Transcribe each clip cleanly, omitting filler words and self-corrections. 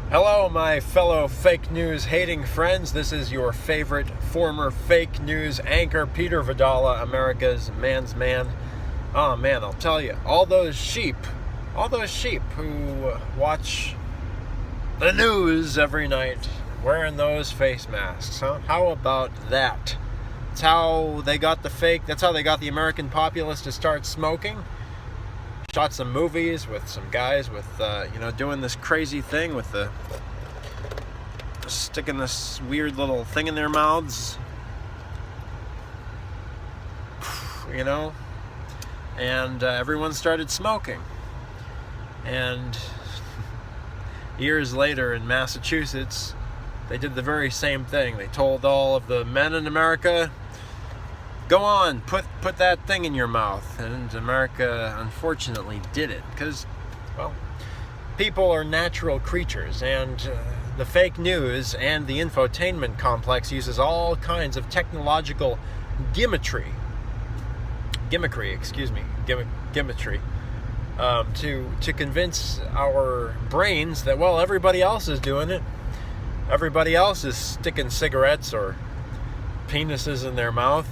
Hello, my fellow fake news hating friends. This is your favorite former fake news anchor, Peter Vidala, America's man's man. Oh man, I'll tell you, all those sheep who watch the news every night wearing those face masks, huh? How about that? That's how they got the American populace to start smoking. Shot some movies with some guys with, doing this crazy thing with sticking this weird little thing in their mouths, and everyone started smoking. And years later in Massachusetts, they did the very same thing. They told all of the men in America, go on, put that thing in your mouth. And America, unfortunately, did it. Because, well, people are natural creatures. And the fake news and the infotainment complex uses all kinds of technological gimmickry, to convince our brains that, well, everybody else is doing it. Everybody else is sticking cigarettes or penises in their mouth.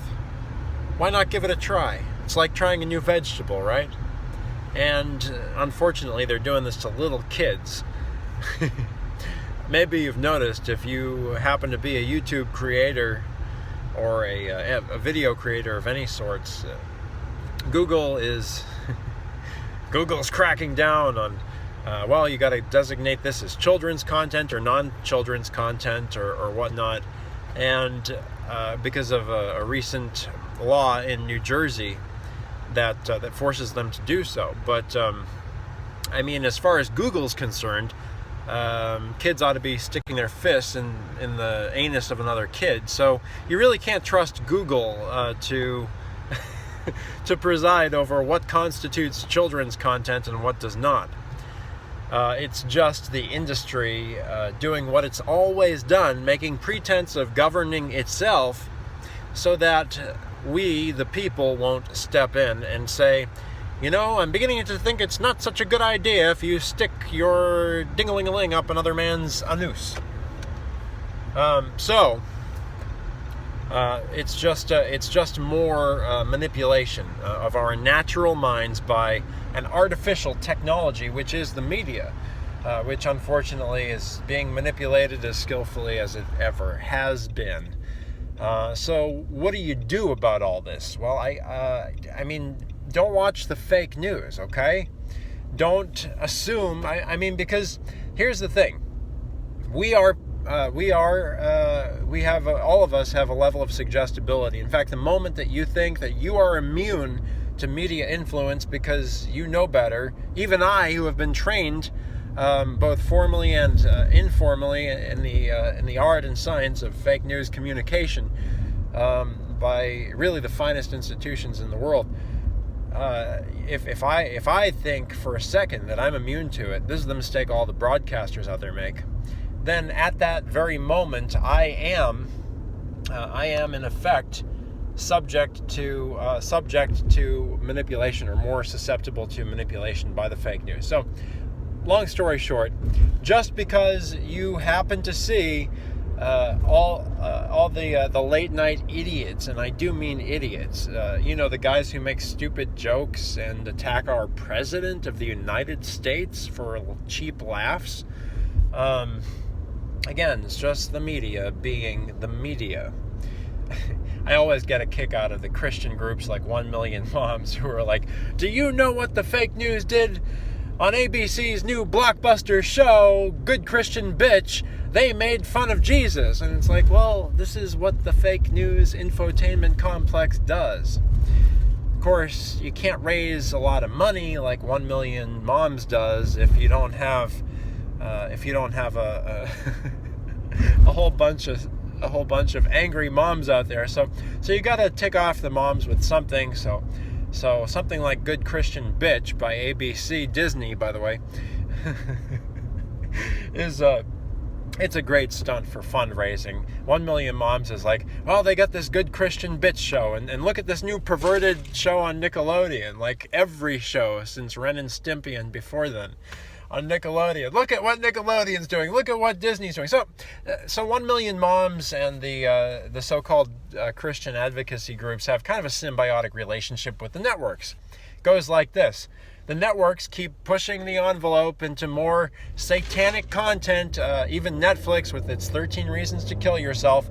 Why not give it a try? It's like trying a new vegetable, right? And unfortunately, they're doing this to little kids. Maybe you've noticed, if you happen to be a YouTube creator or a video creator of any sorts, Google's cracking down on, you got to designate this as children's content or non-children's content or whatnot. And because of a recent law in New Jersey that forces them to do so. But as far as Google's concerned, kids ought to be sticking their fists in the anus of another kid. So you really can't trust Google to to preside over what constitutes children's content and what does not. It's just the industry doing what it's always done, making pretense of governing itself so that we, the people, won't step in and say, I'm beginning to think it's not such a good idea if you stick your ding-a-ling-a-ling up another man's anus. It's just more manipulation of our natural minds by an artificial technology, which is the media, which unfortunately is being manipulated as skillfully as it ever has been. So what do you do about all this? Well, don't watch the fake news, okay? Don't assume. Because here's the thing: all of us have a level of suggestibility. In fact, the moment that you think that you are immune to media influence because you know better, even I, who have been trained both formally and informally in the art and science of fake news communication by really the finest institutions in the world, if I think for a second that I'm immune to it, this is the mistake all the broadcasters out there make. Then at that very moment, I am in effect subject to manipulation, or more susceptible to manipulation by the fake news. So, long story short, just because you happen to see all the late night idiots, and I do mean idiots, the guys who make stupid jokes and attack our president of the United States for cheap laughs. Again, it's just the media being the media. I always get a kick out of the Christian groups like 1 Million Moms who are like, do you know what the fake news did on ABC's new blockbuster show, Good Christian Bitch? They made fun of Jesus. And it's like, well, this is what the fake news infotainment complex does. Of course, you can't raise a lot of money like 1 Million Moms does if you don't have a whole bunch of angry moms out there. So you got to tick off the moms with something. So something like Good Christian Bitch by ABC Disney, by the way, it's a great stunt for fundraising. 1 Million Moms is like, oh, they got this Good Christian Bitch show, and look at this new perverted show on Nickelodeon, like every show since Ren and Stimpy and before then. on Nickelodeon. Look at what Nickelodeon's doing. Look at what Disney's doing. So 1 Million Moms and the so-called Christian advocacy groups have kind of a symbiotic relationship with the networks. It goes like this. The networks keep pushing the envelope into more satanic content, even Netflix with its 13 Reasons to Kill Yourself.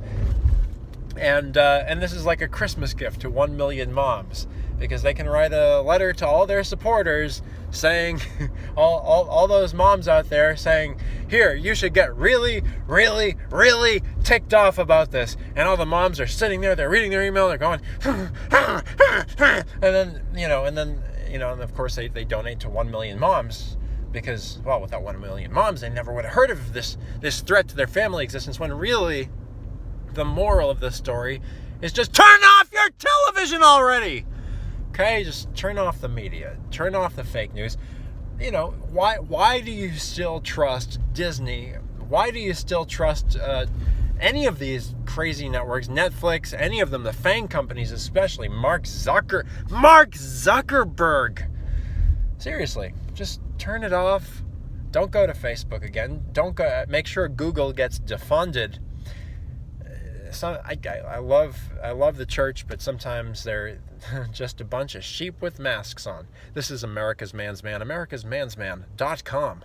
And this is like a Christmas gift to 1 million moms, because they can write a letter to all their supporters saying, all those moms out there saying, here, you should get really, really, really ticked off about this. And all the moms are sitting there, they're reading their email, they're going, and then of course they donate to 1 million moms, because, well, without 1 million moms, they never would have heard of this threat to their family existence, when really the moral of this story is just turn off your television already. Okay, just turn off the media, turn off the fake news. Why do you still trust Disney? Why do you still trust any of these crazy networks, Netflix, any of them, the FANG companies especially, Mark Zuckerberg? Seriously, just turn it off. Don't go to Facebook again. Don't go. Make sure Google gets defunded. So I love the church, but sometimes they're just a bunch of sheep with masks on. This is America's Man's Man, americasmansman.com.